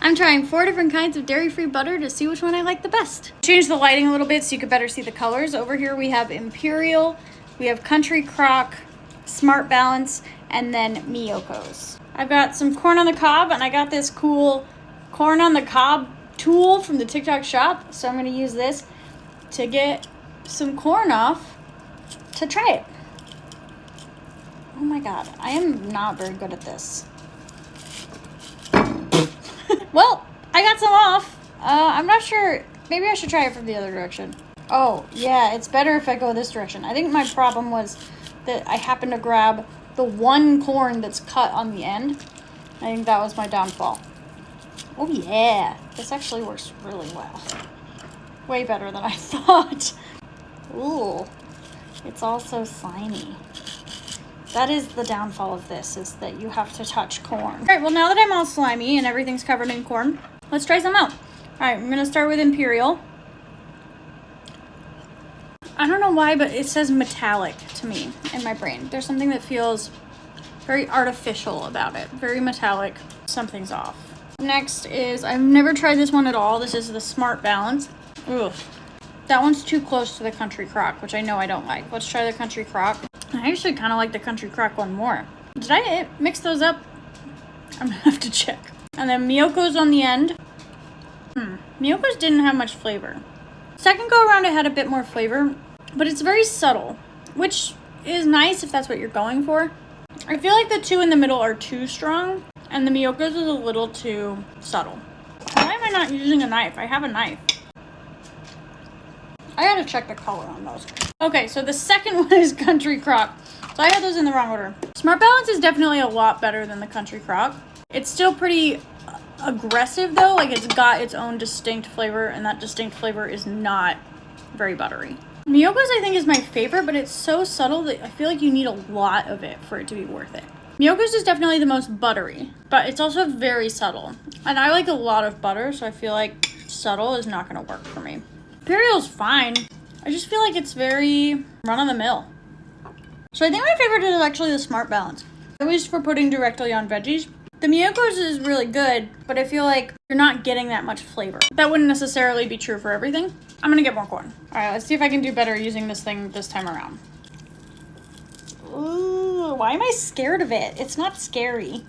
I'm trying 4 different kinds of dairy-free butter to see which one I like the best. Change the lighting a little bit so you could better see the colors. Over here we have Imperial, we have Country Crock, Smart Balance, and then Miyoko's. I've got some corn on the cob, and I got this cool corn on the cob tool from the TikTok shop. So I'm gonna use this to get some corn off to try it. Oh my God, I am not very good at this. Well, I got some off. I'm not sure. Maybe I should try it from the other direction. Oh, yeah, it's better if I go this direction. I think my problem was that I happened to grab the one corn that's cut on the end. I think that was my downfall. Oh, yeah. This actually works really well. Way better than I thought. Ooh, it's all so slimy. That is the downfall of this, is that you have to touch corn. All right, well, now that I'm all slimy and everything's covered in corn, let's try some out. All right, I'm gonna start with Imperial. I don't know why, but it says metallic to me in my brain. There's something that feels very artificial about it, very metallic. Something's off. Next is, I've never tried this one at all. This is the Smart Balance. Ugh. That one's too close to the Country Crock, which I know I don't like. Let's try the Country Crock. I actually kind of like the Country Crock one more. Did I mix those up? I'm gonna have to check. And then Miyoko's on the end. Miyoko's didn't have much flavor. Second go around it had a bit more flavor, but it's very subtle, which is nice if that's what you're going for. I feel like the two in the middle are too strong, and the Miyoko's is a little too subtle. Why am I not using a knife? I have a knife. I gotta check the color on those. Okay, so the second one is Country Crock. So I had those in the wrong order. Smart Balance is definitely a lot better than the Country Crock. It's still pretty aggressive though, like it's got its own distinct flavor, and that distinct flavor is not very buttery. Miyoko's I think is my favorite, but it's so subtle that I feel like you need a lot of it for it to be worth it. Miyoko's is definitely the most buttery, but it's also very subtle. And I like a lot of butter, so I feel like subtle is not gonna work for me. Imperial's fine. I just feel like it's very run-of-the-mill. So I think my favorite is actually the Smart Balance, at least for putting directly on veggies. The Miyoko's is really good, but I feel like you're not getting that much flavor. That wouldn't necessarily be true for everything. I'm gonna get more corn. All right, let's see if I can do better using this thing this time around. Ooh, why am I scared of it? It's not scary.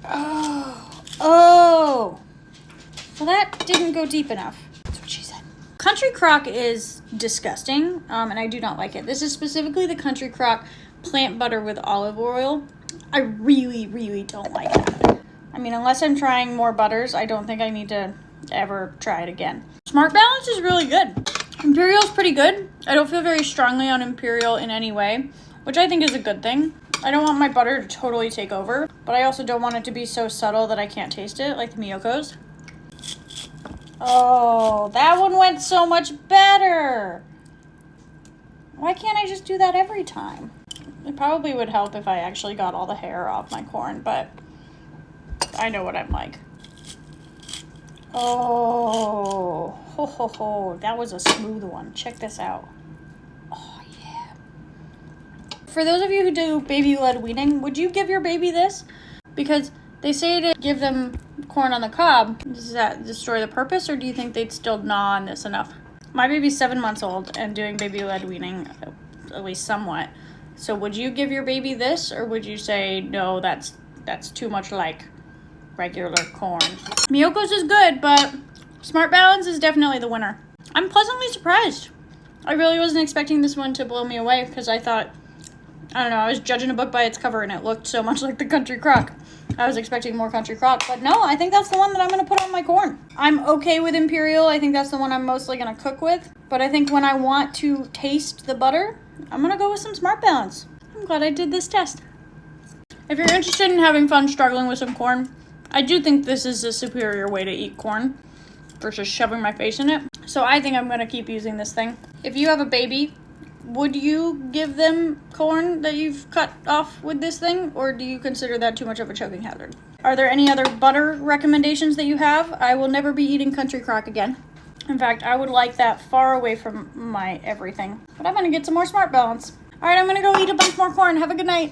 Oh. Well, that didn't go deep enough. That's what she said. Country Crock is disgusting, and I do not like it. This is specifically the Country Crock plant butter with olive oil. I really, really don't like that. I mean, unless I'm trying more butters, I don't think I need to ever try it again. Smart Balance is really good. Imperial's pretty good. I don't feel very strongly on Imperial in any way, which I think is a good thing. I don't want my butter to totally take over, but I also don't want it to be so subtle that I can't taste it, like the Miyoko's. Oh, that one went so much better. Why can't I just do that every time? It probably would help if I actually got all the hair off my corn, but I know what I'm like. Oh, ho, ho, ho. That was a smooth one. Check this out. Oh, yeah. For those of you who do baby-led weaning, would you give your baby this? Because they say to give them corn on the cob. Does that destroy the purpose, or do you think they'd still gnaw on this enough? My baby's 7 months old and doing baby-led weaning, at least somewhat. So would you give your baby this, or would you say, no, that's too much like regular corn? Miyoko's is good, but Smart Balance is definitely the winner. I'm pleasantly surprised. I really wasn't expecting this one to blow me away, because I thought, I don't know, I was judging a book by its cover and it looked so much like the Country Crock. I was expecting more Country Crock, but no, I think that's the one that I'm going to put on my corn. I'm okay with Imperial. I think that's the one I'm mostly going to cook with, but I think when I want to taste the butter, I'm going to go with some Smart Balance. I'm glad I did this test. If you're interested in having fun struggling with some corn, I do think this is a superior way to eat corn versus shoving my face in it. So I think I'm going to keep using this thing. If you have a baby, would you give them corn that you've cut off with this thing, or do you consider that too much of a choking hazard? Are there any other butter recommendations that you have? I will never be eating Country Crock again. In fact, I would like that far away from my everything. But I'm going to get some more Smart Balance. All right, I'm going to go eat a bunch more corn. Have a good night.